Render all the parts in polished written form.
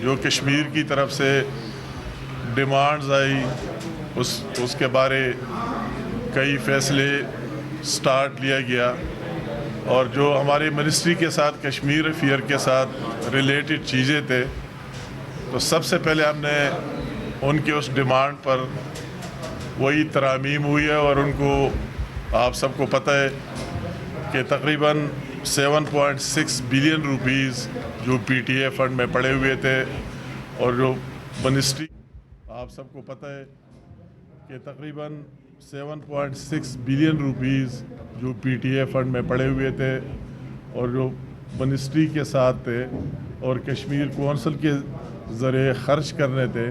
جو کشمیر کی طرف سے ڈیمانڈز آئی اس کے بارے کئی فیصلے سٹارٹ لیا گیا، اور جو ہماری منسٹری کے ساتھ کشمیر افیئر کے ساتھ ریلیٹڈ چیزیں تھے، تو سب سے پہلے ہم نے ان کے اس ڈیمانڈ پر وہی ترامیم ہوئی ہے، اور ان کو آپ سب کو پتہ ہے کہ تقریباً 7.6 بلین روپیز جو پی ٹی اے فنڈ میں پڑے ہوئے تھے، اور جو منسٹری آپ سب کو پتہ ہے کہ تقریباً 7.6 بلین روپیز جو پی ٹی اے فنڈ میں پڑے ہوئے تھے، اور جو منسٹری کے ساتھ تھے اور کشمیر کونسل کے ذریعے خرچ کرنے تھے،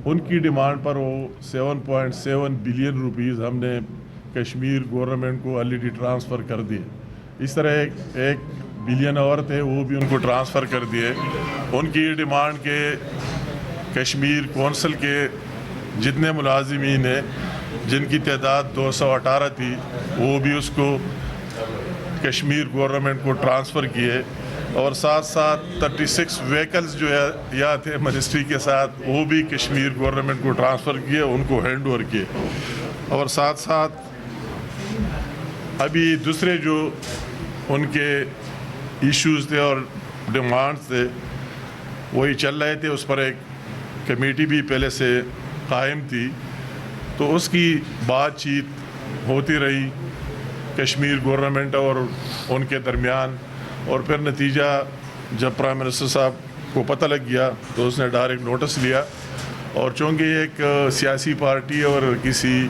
ان کی ڈیمانڈ پر وہ 7.7 بلین روپیز ہم نے کشمیر گورنمنٹ کو آلریڈی ٹرانسفر کر دیے۔ اس طرح ایک بلین اور تھے، وہ بھی ان کو ٹرانسفر کر دیے۔ ان کی ڈیمانڈ کے کشمیر کونسل کے جتنے ملازمین ہیں، جن کی تعداد 218 تھی، وہ بھی اس کو کشمیر گورنمنٹ کو ٹرانسفر کیے، اور ساتھ ساتھ 36 ویکلز جو یا تھے منسٹری کے ساتھ، وہ بھی کشمیر گورنمنٹ کو ٹرانسفر کیے، ان کو ہینڈ اوور کیے۔ اور ساتھ ساتھ ابھی دوسرے جو ان کے ایشوز تھے اور ڈیمانڈز تھے، وہی چل رہے تھے۔ اس پر ایک کمیٹی بھی پہلے سے قائم تھی، تو اس کی بات چیت ہوتی رہی کشمیر گورنمنٹ اور ان کے درمیان، اور پھر نتیجہ جب پرائم منسٹر صاحب کو پتہ لگ گیا تو اس نے ڈائریکٹ نوٹس لیا، اور چونکہ ایک سیاسی پارٹی اور کسی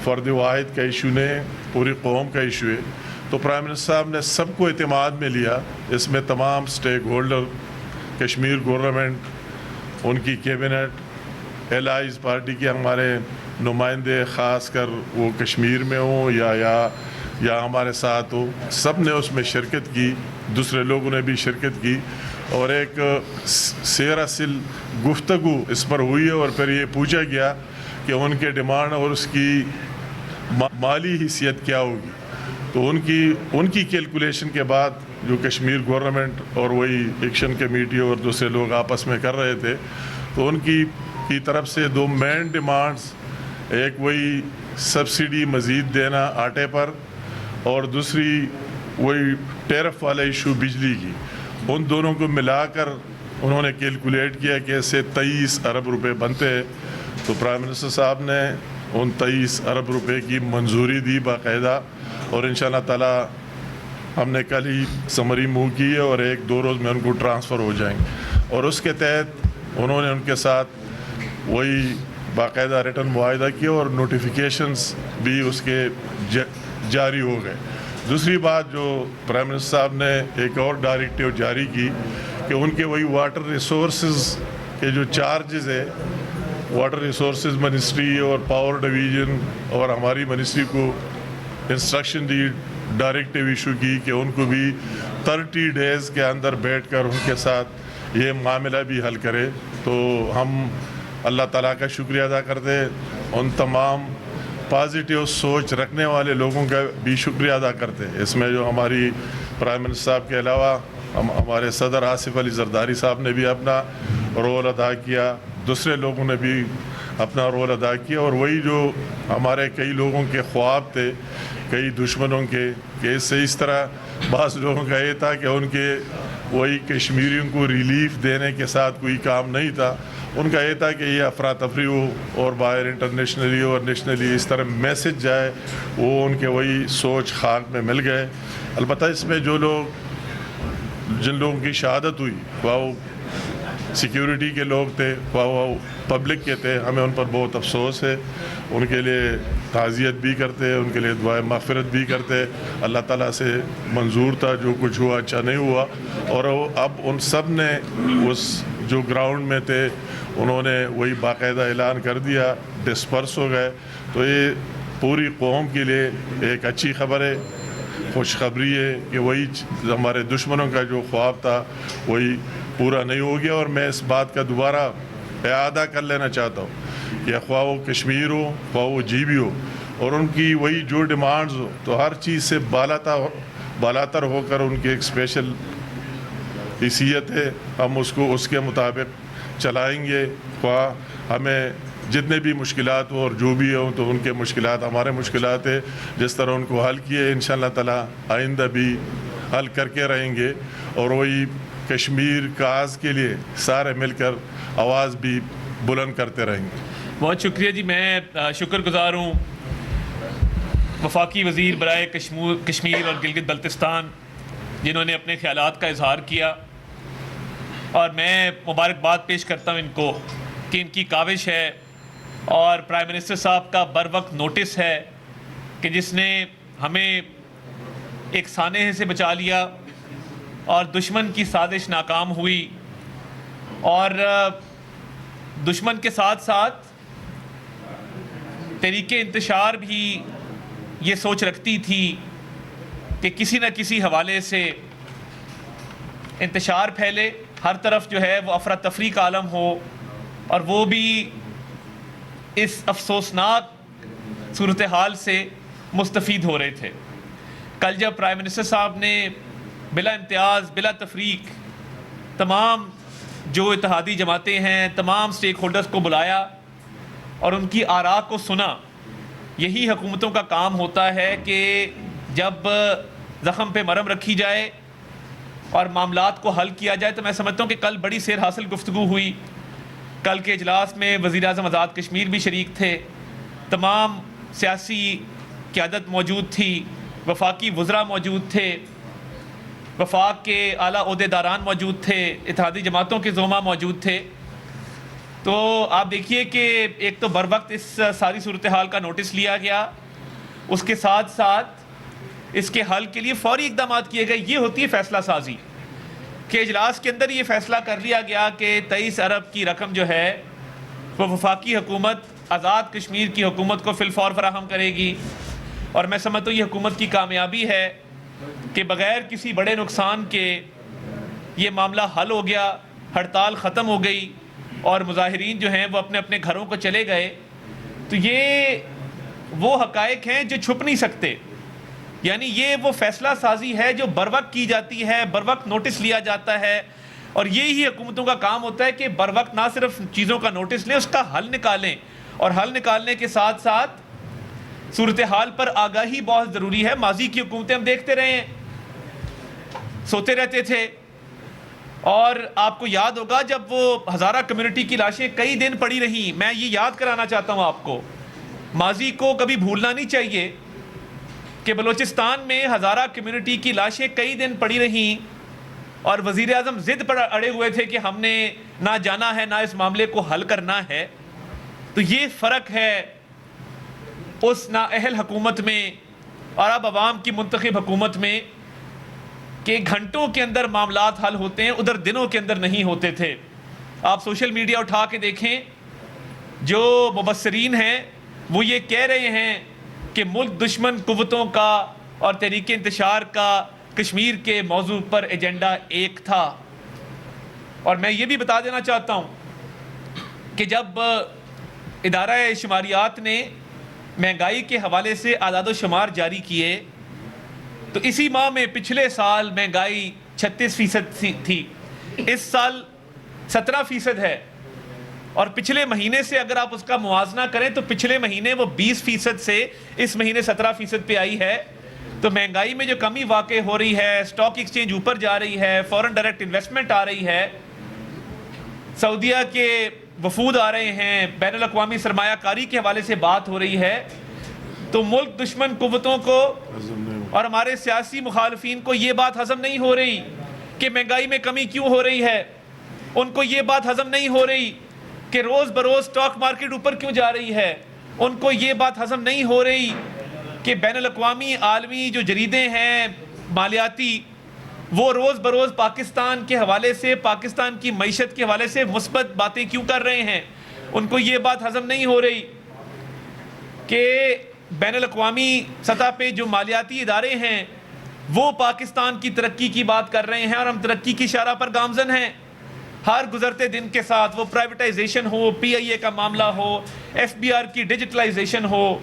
فرد واحد کا ایشو نے، پوری قوم کا ایشو ہے، تو پرائم منسٹر صاحب نے سب کو اعتماد میں لیا۔ اس میں تمام سٹیک ہولڈر، کشمیر گورنمنٹ، ان کی کیبنٹ، الائز پارٹی کے ہمارے نمائندے، خاص کر وہ کشمیر میں ہوں یا ہمارے ساتھ ہو، سب نے اس میں شرکت کی، دوسرے لوگوں نے بھی شرکت کی، اور ایک سیر اصل گفتگو اس پر ہوئی ہے، اور پھر یہ پوچھا گیا کہ ان کے ڈیمانڈ اور اس کی مالی حیثیت کیا ہوگی۔ تو ان کی کیلکولیشن کے بعد جو کشمیر گورنمنٹ اور وہی ایکشن کمیٹی اور دوسرے لوگ آپس میں کر رہے تھے، تو ان کی طرف سے دو مین ڈیمانڈز، ایک وہی سبسڈی مزید دینا آٹے پر، اور دوسری وہی ٹیرف والا ایشو بجلی کی، ان دونوں کو ملا کر انہوں نے کیلکولیٹ کیا کہ اس سے 23 ارب روپے بنتے ہیں۔ تو پرائم منسٹر صاحب نے ان 23 ارب روپے کی منظوری دی باقاعدہ، اور انشاءاللہ تعالی ہم نے کل ہی سمری موو کی ہے، اور 1-2 روز میں ان کو ٹرانسفر ہو جائیں گے، اور اس کے تحت انہوں نے ان کے ساتھ وہی باقاعدہ ریٹن معاہدہ کیا، اور نوٹیفیکیشنز بھی اس کے جاری ہو گئے۔ دوسری بات جو پرائم منسٹر صاحب نے ایک اور ڈائریکٹیو جاری کی کہ ان کے وہی واٹر ریسورسز کے جو چارجز ہے، واٹر ریسورسز منسٹری اور پاور ڈویژن اور ہماری منسٹری کو انسٹرکشن دی، ڈائریکٹیو ایشو کی کہ ان کو بھی 30 ڈیز کے اندر بیٹھ کر ان کے ساتھ یہ معاملہ بھی حل کرے۔ تو ہم اللہ تعالیٰ کا شکریہ ادا کرتے، ان تمام پازیٹیو سوچ رکھنے والے لوگوں کا بھی شکریہ ادا کرتے۔ اس میں جو ہماری پرائم منسٹر صاحب کے علاوہ ہمارے صدر آصف علی زرداری صاحب نے بھی اپنا رول ادا کیا، دوسرے لوگوں نے بھی اپنا رول ادا کیا، اور وہی جو ہمارے کئی لوگوں کے خواب تھے، کئی دشمنوں کے، کہ اس سے اس طرح بعض لوگوں کا یہ تھا کہ ان کے وہی کشمیریوں کو ریلیف دینے کے ساتھ کوئی کام نہیں تھا، ان کا یہ تھا کہ یہ افراتفری ہو اور باہر انٹرنیشنلی اور نیشنلی اس طرح میسج جائے، وہ ان کے وہی سوچ خاک میں مل گئے۔ البتہ اس میں جن لوگوں کی شہادت ہوئی، وہ سیکیورٹی کے لوگ تھے، وہ پبلک کے تھے، ہمیں ان پر بہت افسوس ہے، ان کے لیے تعزیت بھی کرتے، ان کے لیے دعائے مغفرت بھی کرتے۔ اللہ تعالیٰ سے منظور تھا، جو کچھ ہوا اچھا نہیں ہوا، اور اب ان سب نے اس جو گراؤنڈ میں تھے انہوں نے وہی باقاعدہ اعلان کر دیا، ڈسپرس ہو گئے۔ تو یہ پوری قوم کے لیے ایک اچھی خبر ہے، خوشخبری ہے کہ وہی ہمارے دشمنوں کا جو خواب تھا وہی پورا نہیں ہو گیا۔ اور میں اس بات کا دوبارہ اعادہ کر لینا چاہتا ہوں کہ خواہ وہ کشمیر ہو، خواہ وہ جی بھی ہو، اور ان کی وہی جو ڈیمانڈز ہو، تو ہر چیز سے بالاتر ہو کر ان کی ایک اسپیشل حیثیت ہے ہم اس کو اس کے مطابق چلائیں گے، خواہ ہمیں جتنے بھی مشکلات ہوں اور جو بھی ہوں تو ان کے مشکلات ہمارے مشکلات ہیں، جس طرح ان کو حل کیے انشاءاللہ تعالی آئندہ بھی حل کر کے رہیں گے، اور وہی کشمیر کاز کے لیے سارے مل کر آواز بھی بلند کرتے رہیں گے۔ بہت شکریہ جی، میں شکر گزار ہوں وفاقی وزیر برائے کشمیر اور گلگت بلتستان جنہوں نے اپنے خیالات کا اظہار کیا، اور میں مبارکباد پیش کرتا ہوں ان کو کہ ان کی کاوش ہے اور پرائم منسٹر صاحب کا بر وقت نوٹس ہے کہ جس نے ہمیں ایک سانحے سے بچا لیا اور دشمن کی سازش ناکام ہوئی، اور دشمن کے ساتھ ساتھ تحریک انتشار بھی یہ سوچ رکھتی تھی کہ کسی نہ کسی حوالے سے انتشار پھیلے، ہر طرف جو ہے وہ افراتفری کا عالم ہو، اور وہ بھی اس افسوسناک صورتحال سے مستفید ہو رہے تھے۔ کل جب پرائم منسٹر صاحب نے بلا امتیاز بلا تفریق تمام جو اتحادی جماعتیں ہیں، تمام سٹیک ہولڈرز کو بلایا اور ان کی آراء کو سنا، یہی حکومتوں کا کام ہوتا ہے کہ جب زخم پہ مرہم رکھی جائے اور معاملات کو حل کیا جائے۔ تو میں سمجھتا ہوں کہ کل بڑی سیر حاصل گفتگو ہوئی۔ کل کے اجلاس میں وزیر اعظم آزاد کشمیر بھی شریک تھے، تمام سیاسی قیادت موجود تھی، وفاقی وزراء موجود تھے، وفاق کے اعلیٰ عہدیداران موجود تھے، اتحادی جماعتوں کے زعماء موجود تھے۔ تو آپ دیکھیے کہ ایک تو بر وقت اس ساری صورتحال کا نوٹس لیا گیا، اس کے ساتھ ساتھ اس کے حل کے لیے فوری اقدامات کیے گئے۔ یہ ہوتی ہے فیصلہ سازی کہ اجلاس کے اندر یہ فیصلہ کر لیا گیا کہ 23 ارب کی رقم جو ہے وہ وفاقی حکومت آزاد کشمیر کی حکومت کو فی الفور فراہم کرے گی، اور میں سمجھتا ہوں یہ حکومت کی کامیابی ہے کہ بغیر کسی بڑے نقصان کے یہ معاملہ حل ہو گیا، ہڑتال ختم ہو گئی اور مظاہرین جو ہیں وہ اپنے اپنے گھروں کو چلے گئے۔ تو یہ وہ حقائق ہیں جو چھپ نہیں سکتے، یعنی یہ وہ فیصلہ سازی ہے جو بر وقت کی جاتی ہے، بر وقت نوٹس لیا جاتا ہے، اور یہی حکومتوں کا کام ہوتا ہے کہ بر وقت نہ صرف چیزوں کا نوٹس لیں، اس کا حل نکالیں، اور حل نکالنے کے ساتھ ساتھ صورتحال پر آگاہی بہت ضروری ہے۔ ماضی کی حکومتیں ہم دیکھتے رہے ہیں، سوتے رہتے تھے، اور آپ کو یاد ہوگا جب وہ ہزارہ کمیونٹی کی لاشیں کئی دن پڑی رہیں۔ میں یہ یاد کرانا چاہتا ہوں آپ کو، ماضی کو کبھی بھولنا نہیں چاہیے کہ بلوچستان میں ہزارہ کمیونٹی کی لاشیں کئی دن پڑی رہیں، اور وزیر اعظم ضد پر اڑے ہوئے تھے کہ ہم نے نہ جانا ہے، نہ اس معاملے کو حل کرنا ہے۔ تو یہ فرق ہے اس نااہل حکومت میں اور اب عوام کی منتخب حکومت میں کہ گھنٹوں کے اندر معاملات حل ہوتے ہیں، ادھر دنوں کے اندر نہیں ہوتے تھے۔ آپ سوشل میڈیا اٹھا کے دیکھیں، جو مبصرین ہیں وہ یہ کہہ رہے ہیں کہ ملک دشمن قوتوں کا اور تحریک انتشار کا کشمیر کے موضوع پر ایجنڈا ایک تھا۔ اور میں یہ بھی بتا دینا چاہتا ہوں کہ جب ادارہ شماریات نے مہنگائی کے حوالے سے اعداد و شمار جاری کیے تو اسی ماہ میں پچھلے سال مہنگائی 36% تھی، اس سال 17% ہے، اور پچھلے مہینے سے اگر آپ اس کا موازنہ کریں تو پچھلے مہینے وہ 20% سے اس مہینے 17% پہ آئی ہے۔ تو مہنگائی میں جو کمی واقع ہو رہی ہے، سٹاک ایکسچینج اوپر جا رہی ہے، فورن ڈائریکٹ انویسٹمنٹ آ رہی ہے، سعودیہ کے وفود آ رہے ہیں، بین الاقوامی سرمایہ کاری کے حوالے سے بات ہو رہی ہے، تو ملک دشمن قوتوں کو اور ہمارے سیاسی مخالفین کو یہ بات ہضم نہیں ہو رہی کہ مہنگائی میں کمی کیوں ہو رہی ہے، ان کو یہ بات ہضم نہیں ہو رہی کہ روز بروز سٹاک مارکیٹ اوپر کیوں جا رہی ہے، ان کو یہ بات ہضم نہیں ہو رہی کہ بین الاقوامی عالمی جو جریدے ہیں مالیاتی وہ روز بروز پاکستان کے حوالے سے، پاکستان کی معیشت کے حوالے سے مثبت باتیں کیوں کر رہے ہیں، ان کو یہ بات ہضم نہیں ہو رہی کہ بین الاقوامی سطح پہ جو مالیاتی ادارے ہیں وہ پاکستان کی ترقی کی بات کر رہے ہیں اور ہم ترقی کی شرح پر گامزن ہیں۔ ہر گزرتے دن کے ساتھ وہ پرائیویٹائزیشن ہو، پی آئی اے کا معاملہ ہو، ایف بی آر کی ڈیجیٹلائزیشن ہو،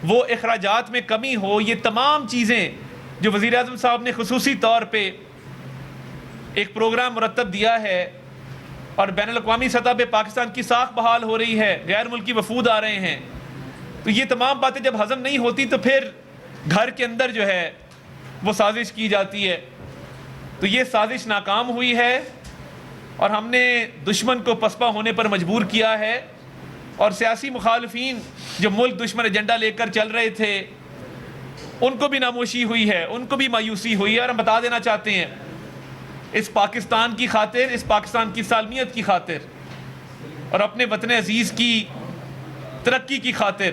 وہ اخراجات میں کمی ہو، یہ تمام چیزیں جو وزیر اعظم صاحب نے خصوصی طور پہ ایک پروگرام مرتب دیا ہے اور بین الاقوامی سطح پہ پاکستان کی ساکھ بحال ہو رہی ہے، غیر ملکی وفود آ رہے ہیں، تو یہ تمام باتیں جب ہضم نہیں ہوتی تو پھر گھر کے اندر جو ہے وہ سازش کی جاتی ہے. تو یہ سازش ناکام ہوئی ہے اور ہم نے دشمن کو پسپا ہونے پر مجبور کیا ہے، اور سیاسی مخالفین جو ملک دشمن ایجنڈا لے کر چل رہے تھے ان کو بھی ناموشی ہوئی ہے، ان کو بھی مایوسی ہوئی ہے. اور ہم بتا دینا چاہتے ہیں اس پاکستان کی خاطر، اس پاکستان کی سالمیت کی خاطر اور اپنے وطن عزیز کی ترقی کی خاطر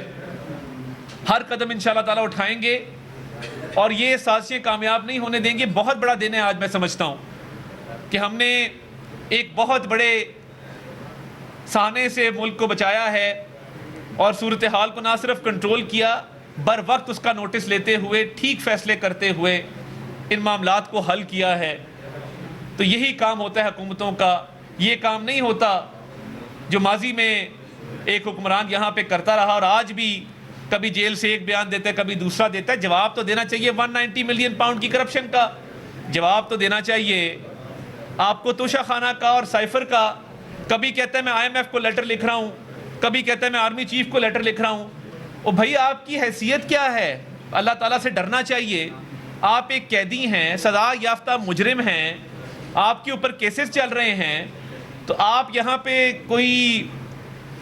ہر قدم انشاءاللہ تعالیٰ اٹھائیں گے اور یہ سازشیں کامیاب نہیں ہونے دیں گے. بہت بڑا دن ہے آج، میں سمجھتا ہوں کہ ہم نے ایک بہت بڑے سانے سے ملک کو بچایا ہے اور صورتحال کو نہ صرف کنٹرول کیا، بر وقت اس کا نوٹس لیتے ہوئے ٹھیک فیصلے کرتے ہوئے ان معاملات کو حل کیا ہے. تو یہی کام ہوتا ہے حکومتوں کا. یہ کام نہیں ہوتا جو ماضی میں ایک حکمران یہاں پہ کرتا رہا اور آج بھی کبھی جیل سے ایک بیان دیتا ہے کبھی دوسرا دیتا ہے. جواب تو دینا چاہیے 190 ملین پاؤنڈ کی کرپشن کا، جواب تو دینا چاہیے آپ کو توشہ خانہ کا اور سائفر کا. کبھی کہتا ہے میں IMF کو لیٹر لکھ رہا ہوں، کبھی کہتا ہے میں آرمی چیف کو لیٹر لکھ رہا ہوں. او بھائی آپ کی حیثیت کیا ہے؟ اللہ تعالیٰ سے ڈرنا چاہیے. آپ ایک قیدی ہیں، سزا یافتہ مجرم ہیں، آپ کے اوپر کیسز چل رہے ہیں، تو آپ یہاں پہ کوئی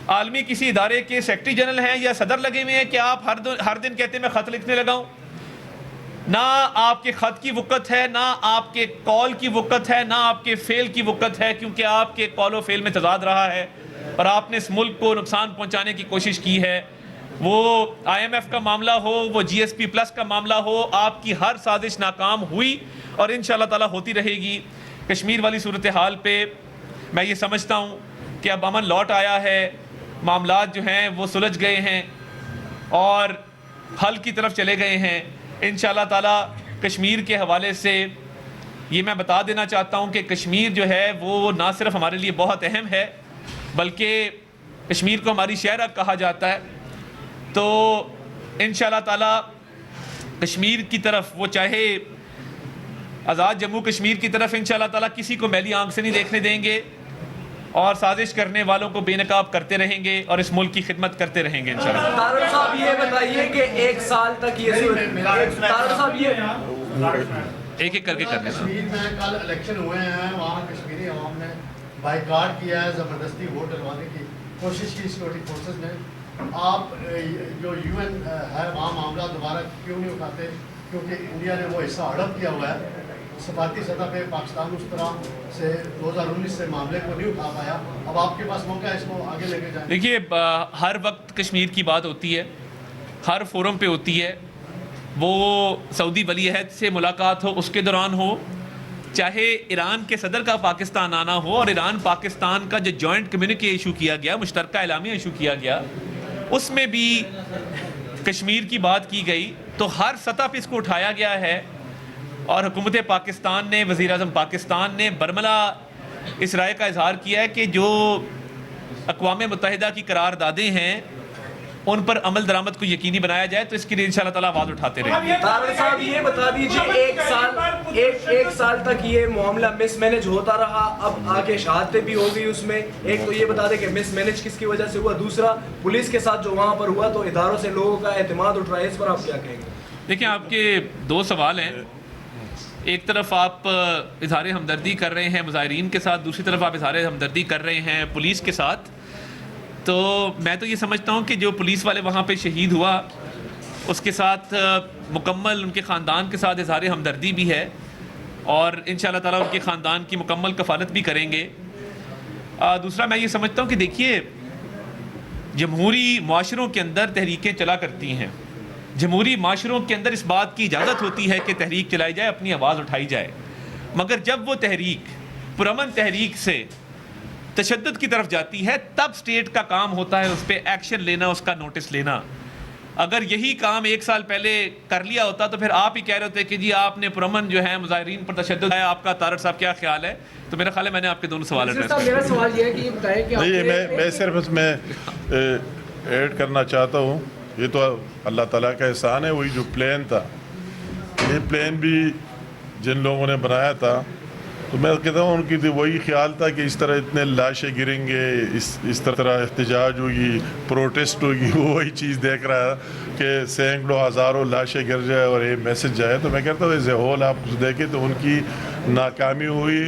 عالمی کسی ادارے کے سیکرٹری جنرل ہیں یا صدر لگے ہوئے ہیں کہ آپ ہر دن کہتے ہیں میں خط لکھنے لگا ہوں؟ نہ آپ کے خط کی وقت ہے، نہ آپ کے کال کی وقت ہے، نہ آپ کے فیل کی وقت ہے، کیونکہ آپ کے کال و فیل میں تضاد رہا ہے اور آپ نے اس ملک کو نقصان پہنچانے کی کوشش کی ہے. وہ IMF کا معاملہ ہو، وہ GSP پلس کا معاملہ ہو، آپ کی ہر سازش ناکام ہوئی اور انشاءاللہ تعالیٰ ہوتی رہے گی. کشمیر والی صورتحال پہ میں یہ سمجھتا ہوں کہ اب امن لوٹ آیا ہے، معاملات جو ہیں وہ سلجھ گئے ہیں اور حل کی طرف چلے گئے ہیں. انشاءاللہ تعالیٰ کشمیر کے حوالے سے یہ میں بتا دینا چاہتا ہوں کہ کشمیر جو ہے وہ نہ صرف ہمارے لیے بہت اہم ہے بلکہ کشمیر کو ہماری شہرہ کہا جاتا ہے. تو انشاءاللہ تعالیٰ کشمیر کی طرف، وہ چاہے آزاد جموں کشمیر کی طرف، انشاءاللہ تعالیٰ کسی کو میلی آنکھ سے نہیں دیکھنے دیں گے اور سازش کرنے والوں کو بے نقاب کرتے رہیں گے اور اس ملک کی خدمت کرتے رہیں گے انشاءاللہ. طارق صاحب یہ بتائیے کہ ایک سال تک یہ طارق صاحب یہ ایک ایک کر کے کرنے سے کشمیر میں کل الیکشن ہوئے ہیں، وہاں کشمیری عوام نے بائیکاٹ کیا ہے، زبردستی ووٹ ڈلوانے کی کوشش کی سیکورٹی فورسز نے. آپ جو UN ہے وہاں معاملہ دوبارہ کیوں نہیں اٹھاتے؟ کیونکہ انڈیا نے وہ حصہ ہڑپ کیا ہوا ہے. سفارتی سطح پہ پاکستان اس طرح سے 2019 سے معاملے کو نہیں اٹھا پایا. اب آپ کے پاس موقع ہے اس کو آگے لے کے جائیں. دیکھیے ہر وقت کشمیر کی بات ہوتی ہے، ہر فورم پہ ہوتی ہے، وہ سعودی ولی عہد سے ملاقات ہو اس کے دوران ہو، چاہے ایران کے صدر کا پاکستان آنا ہو اور ایران پاکستان کا جو جوائنٹ کمیونیکے ایشو کیا گیا، مشترکہ اعلامیہ ایشو کیا گیا، اس میں بھی کشمیر کی بات کی گئی. تو ہر سطح پہ اس کو اٹھایا گیا ہے اور حکومت پاکستان نے، وزیر اعظم پاکستان نے برملا اس رائے کا اظہار کیا ہے کہ جو اقوام متحدہ کی قراردادیں ہیں ان پر عمل درآمد کو یقینی بنایا جائے. تو اس کے لیے انشاءاللہ تعالیٰ آواز اٹھاتے رہیں گے. طارق صاحب یہ بتا دیجئے ایک سال تک یہ معاملہ مس مینج ہوتا رہا، اب آگے شہادتیں بھی ہو گئی اس میں. ایک تو یہ بتا دیں کہ مس مینج کس کی وجہ سے ہوا، دوسرا پولیس کے ساتھ جو وہاں پر ہوا تو اداروں سے لوگوں کا اعتماد اٹھ رہا ہے، اس پر آپ کیا کہیں گے؟ دیکھیں آپ کے دو سوال ہیں. ایک طرف آپ اظہار ہمدردی کر رہے ہیں مظاہرین کے ساتھ، دوسری طرف آپ اظہار ہمدردی کر رہے ہیں پولیس کے ساتھ. تو میں تو یہ سمجھتا ہوں کہ جو پولیس والے وہاں پہ شہید ہوا اس کے ساتھ مکمل ان کے خاندان کے ساتھ اظہار ہمدردی بھی ہے اور انشاءاللہ تعالیٰ ان کے خاندان کی مکمل کفالت بھی کریں گے. دوسرا میں یہ سمجھتا ہوں کہ دیکھیے جمہوری معاشروں کے اندر تحریکیں چلا کرتی ہیں، جمہوری معاشروں کے اندر اس بات کی اجازت ہوتی ہے کہ تحریک چلائی جائے، اپنی آواز اٹھائی جائے، مگر جب وہ تحریک پرامن تحریک سے تشدد کی طرف جاتی ہے تب سٹیٹ کا کام ہوتا ہے اس پہ ایکشن لینا، اس کا نوٹس لینا. اگر یہی کام ایک سال پہلے کر لیا ہوتا تو پھر آپ ہی کہہ رہے ہوتے کہ جی آپ نے پرامن جو ہے مظاہرین پر تشدد ہے. آپ کا طارق صاحب کیا خیال ہے؟ تو میرا خیال ہے میں نے آپ کے دونوں سوال ایڈریس کر میرا سوال یہ ہے کہ یہ بتائیں کہ نہیں، میں صرف اس میں ایڈ کرنا چاہتا ہوں، یہ تو اللہ تعالیٰ کا احسان ہے. وہی جو پلین تھا، یہ پلین بھی جن لوگوں نے بنایا تھا تو میں کہتا ہوں ان کی وہی خیال تھا کہ اس طرح اتنے لاشیں گریں گے، اس طرح احتجاج ہوگی، پروٹیسٹ ہوگی، وہ وہی چیز دیکھ رہا ہے کہ سینکڑوں ہزاروں لاشیں گر جائے اور یہ میسج جائے. تو میں کہتا ہوں ایز اے ہول آپ دیکھیں تو ان کی ناکامی ہوئی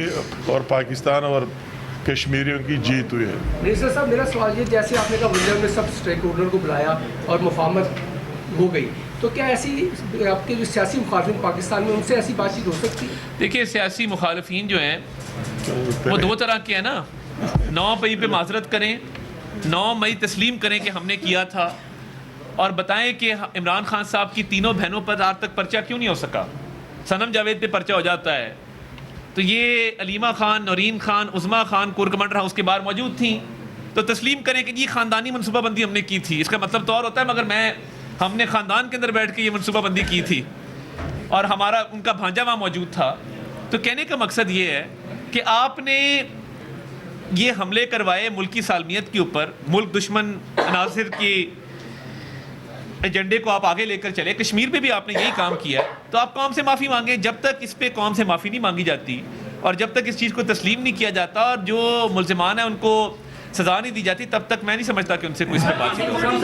اور پاکستان اور کشمیریوں کی جیت ہوئی ہے. منسٹر صاحب میرا سوال یہ، جیسے آپ نے کہا وزیر نے سب اسٹیک ہولڈر کو بلایا اور مفاہمت ہو گئی، تو کیا ایسی آپ کے جو سیاسی مخالفین پاکستان میں ان سے ایسی بات چیت ہو سکتی ہے؟ دیکھیے سیاسی مخالفین جو ہیں وہ دو طرح کے ہیں نا. 9 مئی پہ معذرت کریں، 9 مئی تسلیم کریں کہ ہم نے کیا تھا، اور بتائیں کہ عمران خان صاحب کی تینوں بہنوں پر آج تک پرچہ کیوں نہیں ہو سکا. صنم جاوید پہ پرچہ ہو جاتا ہے، تو یہ Aleema Khan, Noreen Khan, Uzma Khan corps commander house کے باہر موجود تھیں. تو تسلیم کریں کہ یہ خاندانی منصوبہ بندی ہم نے کی تھی. اس کا مطلب تو اور ہوتا ہے، مگر ہم نے خاندان کے اندر بیٹھ کے یہ منصوبہ بندی کی تھی اور ان کا بھانجا وہاں موجود تھا. تو کہنے کا مقصد یہ ہے کہ آپ نے یہ حملے کروائے ملکی سالمیت کے اوپر، ملک دشمن عناصر کے ایجنڈے کو آپ آگے لے کر چلے. کشمیر پہ بھی آپ نے یہی کام کیا ہے. تو آپ قوم سے معافی مانگیں. جب تک اس پہ قوم سے معافی نہیں مانگی جاتی اور جب تک اس چیز کو تسلیم نہیں کیا جاتا اور جو ملزمان ہیں ان کو سزا نہیں دی جاتی، تب تک میں نہیں سمجھتا کہ ان سے کوئی اس پہ بات چیت ہو.